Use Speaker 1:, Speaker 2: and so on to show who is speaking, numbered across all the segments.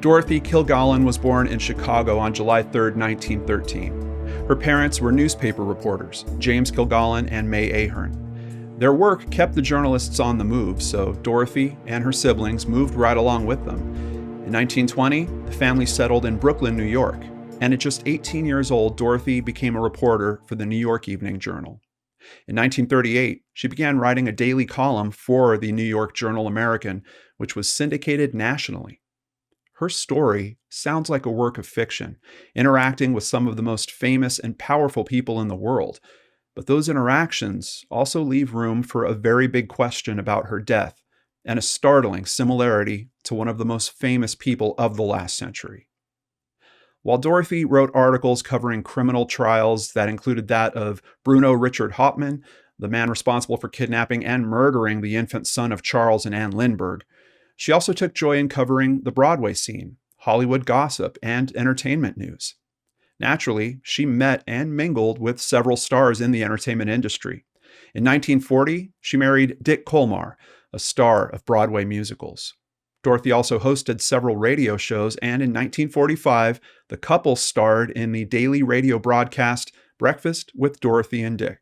Speaker 1: Dorothy Kilgallen was born in Chicago on July 3, 1913. Her parents were newspaper reporters, James Kilgallen and May Ahern. Their work kept the journalists on the move, so Dorothy and her siblings moved right along with them. In 1920, the family settled in Brooklyn, New York, and at just 18 years old, Dorothy became a reporter for the New York Evening Journal. In 1938, she began writing a daily column for the New York Journal-American, which was syndicated nationally. Her story sounds like a work of fiction, interacting with some of the most famous and powerful people in the world. But those interactions also leave room for a very big question about her death and a startling similarity to one of the most famous people of the last century. While Dorothy wrote articles covering criminal trials that included that of Bruno Richard Hauptmann, the man responsible for kidnapping and murdering the infant son of Charles and Anne Lindbergh, she also took joy in covering the Broadway scene, Hollywood gossip, and entertainment news. Naturally, she met and mingled with several stars in the entertainment industry. In 1940, she married Dick Colmar, a star of Broadway musicals. Dorothy also hosted several radio shows, and in 1945, the couple starred in the daily radio broadcast Breakfast with Dorothy and Dick.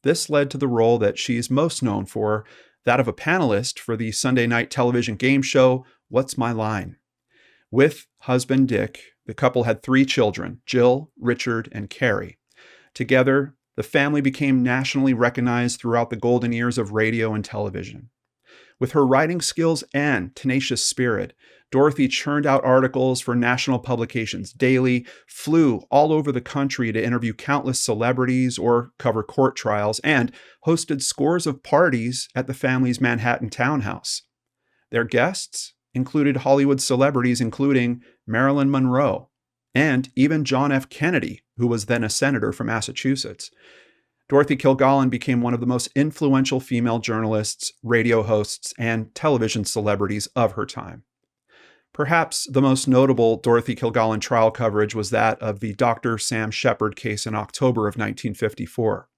Speaker 1: This led to the role that she's most known for, that of a panelist for the Sunday night television game show What's My Line? With husband Dick, the couple had 3 children, Jill, Richard, and Carrie. Together, the family became nationally recognized throughout the golden years of radio and television. With her writing skills and tenacious spirit, Dorothy churned out articles for national publications daily, flew all over the country to interview countless celebrities or cover court trials, and hosted scores of parties at the family's Manhattan townhouse. Their guests included Hollywood celebrities including Marilyn Monroe and even John F. Kennedy, who was then a senator from Massachusetts. Dorothy Kilgallen became one of the most influential female journalists, radio hosts, and television celebrities of her time. Perhaps the most notable Dorothy Kilgallen trial coverage was that of the Dr. Sam Shepard case in October of 1954.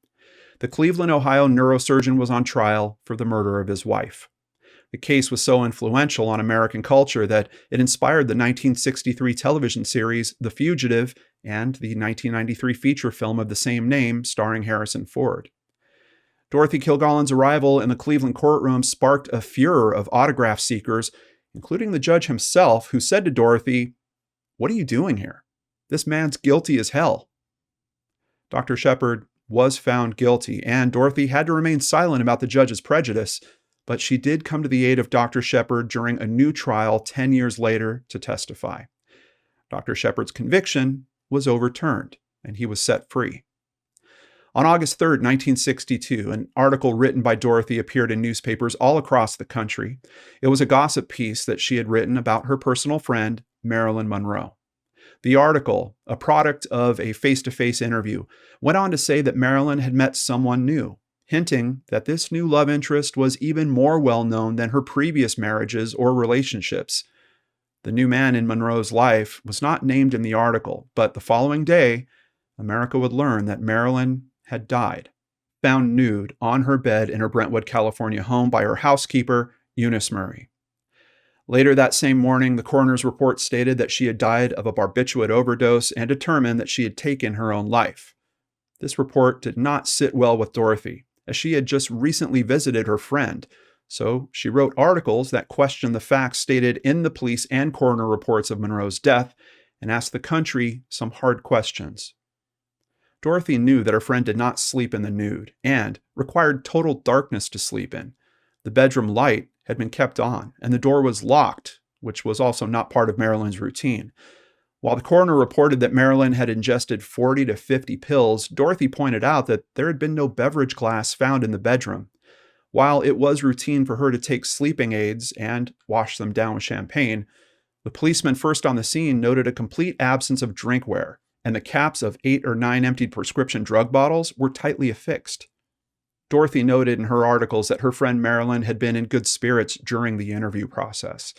Speaker 1: The Cleveland, Ohio neurosurgeon was on trial for the murder of his wife. The case was so influential on American culture that it inspired the 1963 television series The Fugitive and the 1993 feature film of the same name starring Harrison Ford. Dorothy Kilgallen's arrival in the Cleveland courtroom sparked a furor of autograph seekers, including the judge himself, who said to Dorothy, "What are you doing here? This man's guilty as hell." Dr. Shepard was found guilty, and Dorothy had to remain silent about the judge's prejudice, but she did come to the aid of Dr. Shepard during a new trial 10 years later to testify. Dr. Shepard's conviction was overturned, and he was set free. On August 3, 1962, an article written by Dorothy appeared in newspapers all across the country. It was a gossip piece that she had written about her personal friend, Marilyn Monroe. The article, a product of a face-to-face interview, went on to say that Marilyn had met someone new, hinting that this new love interest was even more well-known than her previous marriages or relationships. The new man in Monroe's life was not named in the article, but the following day, America would learn that Marilyn had died, found nude on her bed in her Brentwood, California home by her housekeeper, Eunice Murray. Later that same morning, the coroner's report stated that she had died of a barbiturate overdose and determined that she had taken her own life. This report did not sit well with Dorothy, as she had just recently visited her friend, so she wrote articles that questioned the facts stated in the police and coroner reports of Monroe's death and asked the country some hard questions. Dorothy knew that her friend did not sleep in the nude and required total darkness to sleep in. The bedroom light had been kept on, and the door was locked, which was also not part of Marilyn's routine. While the coroner reported that Marilyn had ingested 40 to 50 pills, Dorothy pointed out that there had been no beverage glass found in the bedroom. While it was routine for her to take sleeping aids and wash them down with champagne, the policeman first on the scene noted a complete absence of drinkware, and the caps of 8 or 9 emptied prescription drug bottles were tightly affixed. Dorothy noted in her articles that her friend Marilyn had been in good spirits during the interview process.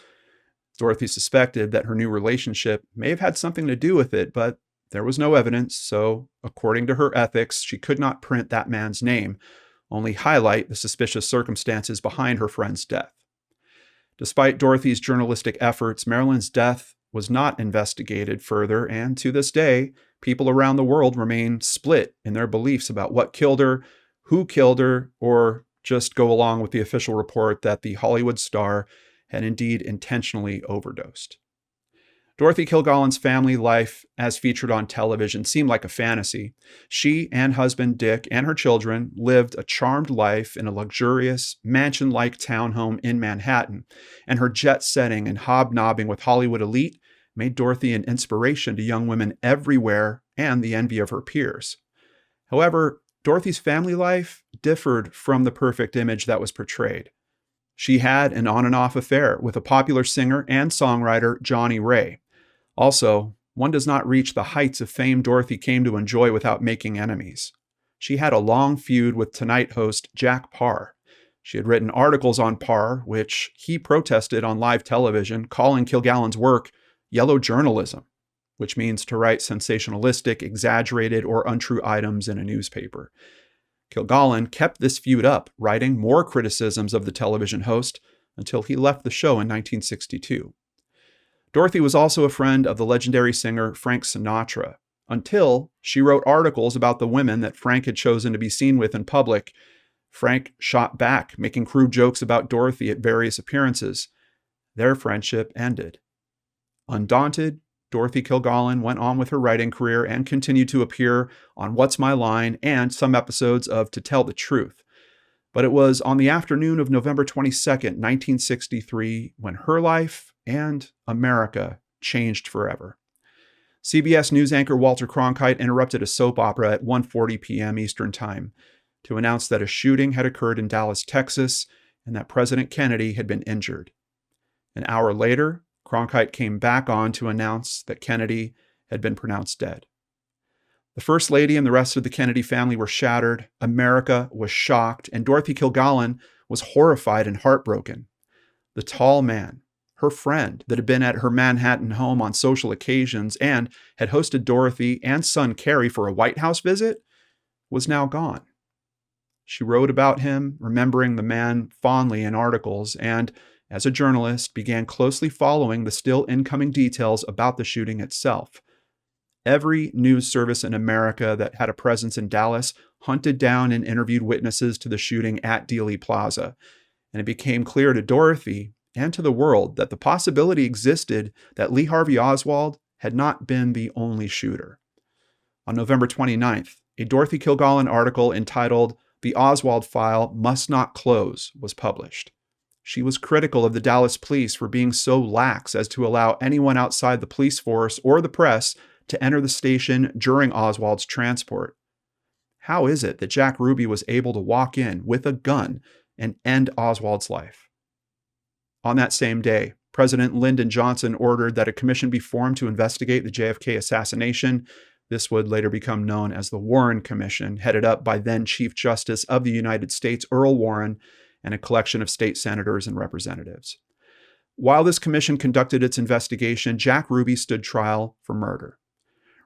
Speaker 1: Dorothy suspected that her new relationship may have had something to do with it, but there was no evidence, so according to her ethics, she could not print that man's name, only highlight the suspicious circumstances behind her friend's death. Despite Dorothy's journalistic efforts, Marilyn's death was not investigated further, and to this day, people around the world remain split in their beliefs about what killed her, who killed her, or just go along with the official report that the Hollywood star had indeed intentionally overdosed. Dorothy Kilgallen's family life, as featured on television, seemed like a fantasy. She and husband Dick and her children lived a charmed life in a luxurious, mansion-like townhome in Manhattan, and her jet setting and hobnobbing with Hollywood elite made Dorothy an inspiration to young women everywhere and the envy of her peers. However, Dorothy's family life differed from the perfect image that was portrayed. She had an on-and-off affair with a popular singer and songwriter, Johnny Ray. Also, one does not reach the heights of fame Dorothy came to enjoy without making enemies. She had a long feud with Tonight host Jack Paar. She had written articles on Paar, which he protested on live television, calling Kilgallen's work yellow journalism, which means to write sensationalistic, exaggerated, or untrue items in a newspaper. Kilgallen kept this feud up, writing more criticisms of the television host until he left the show in 1962. Dorothy was also a friend of the legendary singer Frank Sinatra, until she wrote articles about the women that Frank had chosen to be seen with in public. Frank shot back, making crude jokes about Dorothy at various appearances. Their friendship ended. Undaunted, Dorothy Kilgallen went on with her writing career and continued to appear on What's My Line and some episodes of To Tell the Truth. But it was on the afternoon of November 22nd, 1963, when her life and America changed forever. CBS News anchor Walter Cronkite interrupted a soap opera at 1:40 p.m. Eastern Time to announce that a shooting had occurred in Dallas, Texas, and that President Kennedy had been injured. An hour later, Cronkite came back on to announce that Kennedy had been pronounced dead. The First Lady and the rest of the Kennedy family were shattered, America was shocked, and Dorothy Kilgallen was horrified and heartbroken. The tall man, her friend that had been at her Manhattan home on social occasions and had hosted Dorothy and son Cary for a White House visit, was now gone. She wrote about him, remembering the man fondly in articles, and as a journalist, began closely following the still incoming details about the shooting itself. Every news service in America that had a presence in Dallas hunted down and interviewed witnesses to the shooting at Dealey Plaza, and it became clear to Dorothy and to the world that the possibility existed that Lee Harvey Oswald had not been the only shooter. On November 29th, a Dorothy Kilgallen article entitled "The Oswald File Must Not Close" was published. She was critical of the Dallas police for being so lax as to allow anyone outside the police force or the press to enter the station during Oswald's transport. How is it that Jack Ruby was able to walk in with a gun and end Oswald's life? On that same day, President Lyndon Johnson ordered that a commission be formed to investigate the JFK assassination. This would later become known as the Warren Commission, headed up by then Chief Justice of the United States Earl Warren and a collection of state senators and representatives. While this commission conducted its investigation, Jack Ruby stood trial for murder.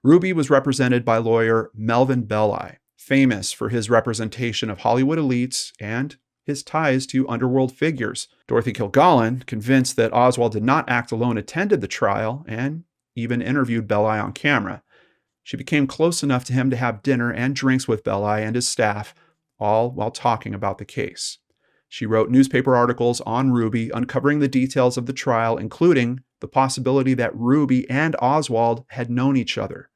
Speaker 1: Ruby was represented by lawyer Melvin Belli, famous for his representation of Hollywood elites and his ties to underworld figures. Dorothy Kilgallen, convinced that Oswald did not act alone, attended the trial and even interviewed Belli on camera. She became close enough to him to have dinner and drinks with Belli and his staff, all while talking about the case. She wrote newspaper articles on Ruby, uncovering the details of the trial, including the possibility that Ruby and Oswald had known each other.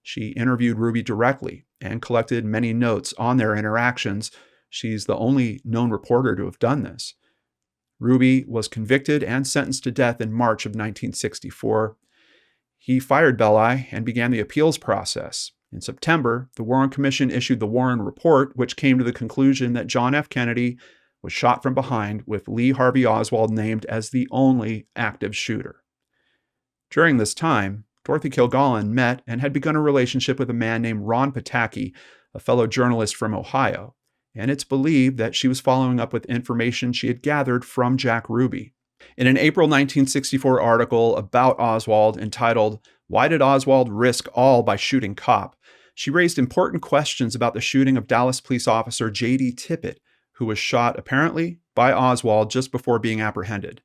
Speaker 1: She interviewed Ruby directly and collected many notes on their interactions. She's the only known reporter to have done this. Ruby was convicted and sentenced to death in March of 1964. He fired Belli and began the appeals process. In September, the Warren Commission issued the Warren Report, which came to the conclusion that John F. Kennedy was shot from behind, with Lee Harvey Oswald named as the only active shooter. During this time, Dorothy Kilgallen met and had begun a relationship with a man named Ron Pataki, a fellow journalist from Ohio, and it's believed that she was following up with information she had gathered from Jack Ruby. In an April 1964 article about Oswald entitled, "Why Did Oswald Risk All by Shooting Cop?" she raised important questions about the shooting of Dallas police officer J.D. Tippit, who was shot apparently by Oswald just before being apprehended.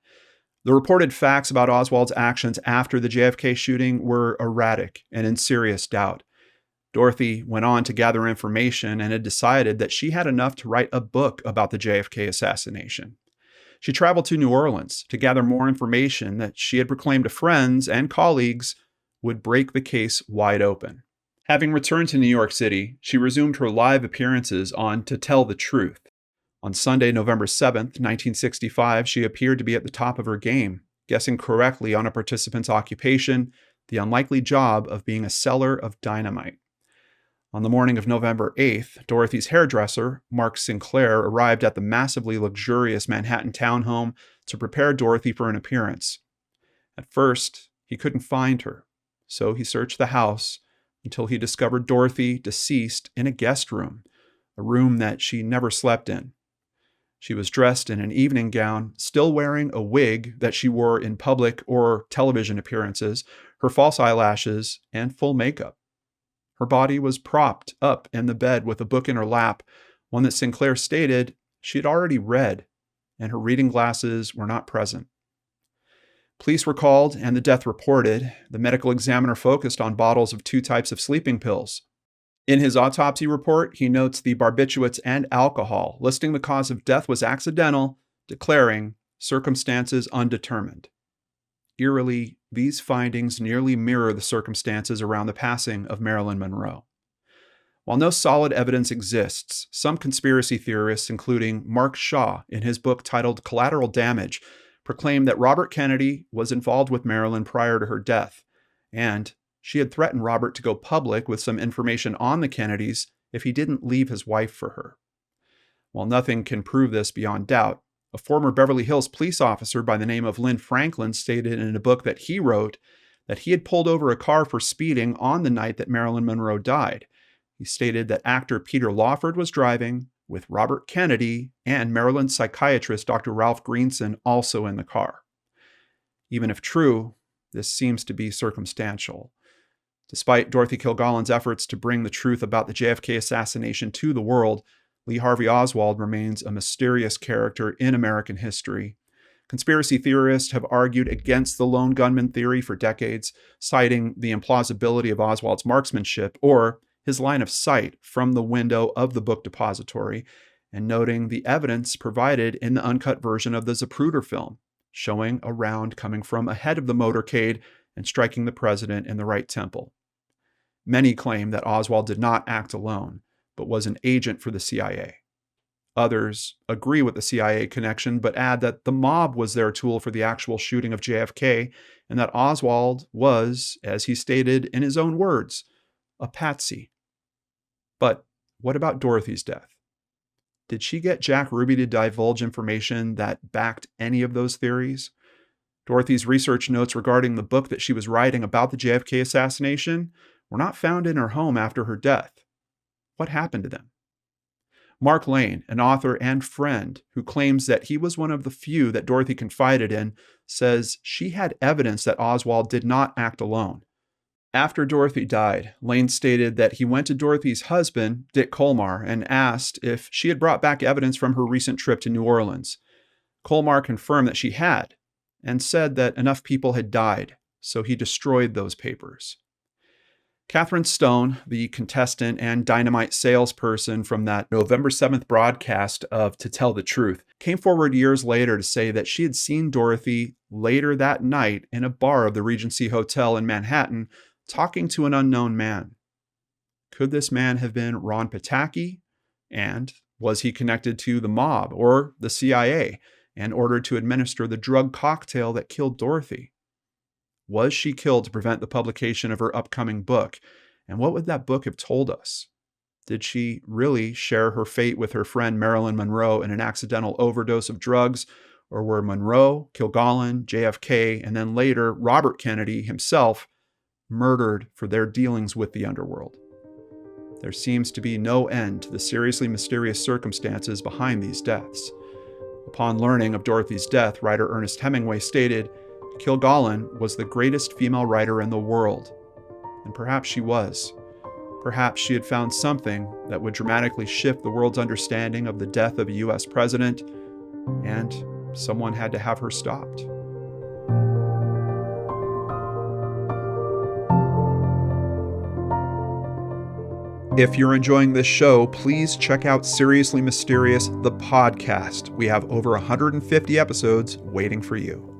Speaker 1: The reported facts about Oswald's actions after the JFK shooting were erratic and in serious doubt. Dorothy went on to gather information and had decided that she had enough to write a book about the JFK assassination. She traveled to New Orleans to gather more information that she had proclaimed to friends and colleagues would break the case wide open. Having returned to New York City, she resumed her live appearances on To Tell the Truth. On Sunday, November 7th, 1965, she appeared to be at the top of her game, guessing correctly on a participant's occupation, the unlikely job of being a seller of dynamite. On the morning of November 8th, Dorothy's hairdresser, Mark Sinclair, arrived at the massively luxurious Manhattan townhome to prepare Dorothy for an appearance. At first, he couldn't find her, so he searched the house until he discovered Dorothy deceased in a guest room, a room that she never slept in. She was dressed in an evening gown, still wearing a wig that she wore in public or television appearances, her false eyelashes, and full makeup. Her body was propped up in the bed with a book in her lap, one that Sinclair stated she had already read, and her reading glasses were not present. Police were called and the death reported. The medical examiner focused on bottles of two types of sleeping pills. In his autopsy report, he notes the barbiturates and alcohol, listing the cause of death was accidental, declaring circumstances undetermined. Eerily, these findings nearly mirror the circumstances around the passing of Marilyn Monroe. While no solid evidence exists, some conspiracy theorists, including Mark Shaw in his book titled Collateral Damage, proclaimed that Robert Kennedy was involved with Marilyn prior to her death, and she had threatened Robert to go public with some information on the Kennedys if he didn't leave his wife for her. While nothing can prove this beyond doubt, a former Beverly Hills police officer by the name of Lynn Franklin stated in a book that he wrote that he had pulled over a car for speeding on the night that Marilyn Monroe died. He stated that actor Peter Lawford was driving, with Robert Kennedy and Maryland psychiatrist Dr. Ralph Greenson also in the car. Even if true, this seems to be circumstantial. Despite Dorothy Kilgallen's efforts to bring the truth about the JFK assassination to the world, Lee Harvey Oswald remains a mysterious character in American history. Conspiracy theorists have argued against the lone gunman theory for decades, citing the implausibility of Oswald's marksmanship or his line of sight from the window of the book depository, and noting the evidence provided in the uncut version of the Zapruder film, showing a round coming from ahead of the motorcade and striking the president in the right temple. Many claim that Oswald did not act alone, but was an agent for the CIA. Others agree with the CIA connection, but add that the mob was their tool for the actual shooting of JFK, and that Oswald was, as he stated in his own words, a patsy. But what about Dorothy's death? Did she get Jack Ruby to divulge information that backed any of those theories? Dorothy's research notes regarding the book that she was writing about the JFK assassination were not found in her home after her death. What happened to them? Mark Lane, an author and friend who claims that he was one of the few that Dorothy confided in, says she had evidence that Oswald did not act alone. After Dorothy died, Lane stated that he went to Dorothy's husband, Dick Colmar, and asked if she had brought back evidence from her recent trip to New Orleans. Colmar confirmed that she had, and said that enough people had died, so he destroyed those papers. Catherine Stone, the contestant and dynamite salesperson from that November 7th broadcast of To Tell the Truth, came forward years later to say that she had seen Dorothy later that night in a bar of the Regency Hotel in Manhattan talking to an unknown man. Could this man have been Ron Pataki? And was he connected to the mob or the CIA and ordered to administer the drug cocktail that killed Dorothy? Was she killed to prevent the publication of her upcoming book? And what would that book have told us? Did she really share her fate with her friend Marilyn Monroe in an accidental overdose of drugs? Or were Monroe, Kilgallen, JFK, and then later Robert Kennedy himself murdered for their dealings with the underworld? There seems to be no end to the seriously mysterious circumstances behind these deaths. Upon learning of Dorothy's death, writer Ernest Hemingway stated, "Kilgallen was the greatest female writer in the world." And perhaps she was. Perhaps she had found something that would dramatically shift the world's understanding of the death of a U.S. president, and someone had to have her stopped. If you're enjoying this show, please check out Seriously Mysterious, the podcast. We have over 150 episodes waiting for you.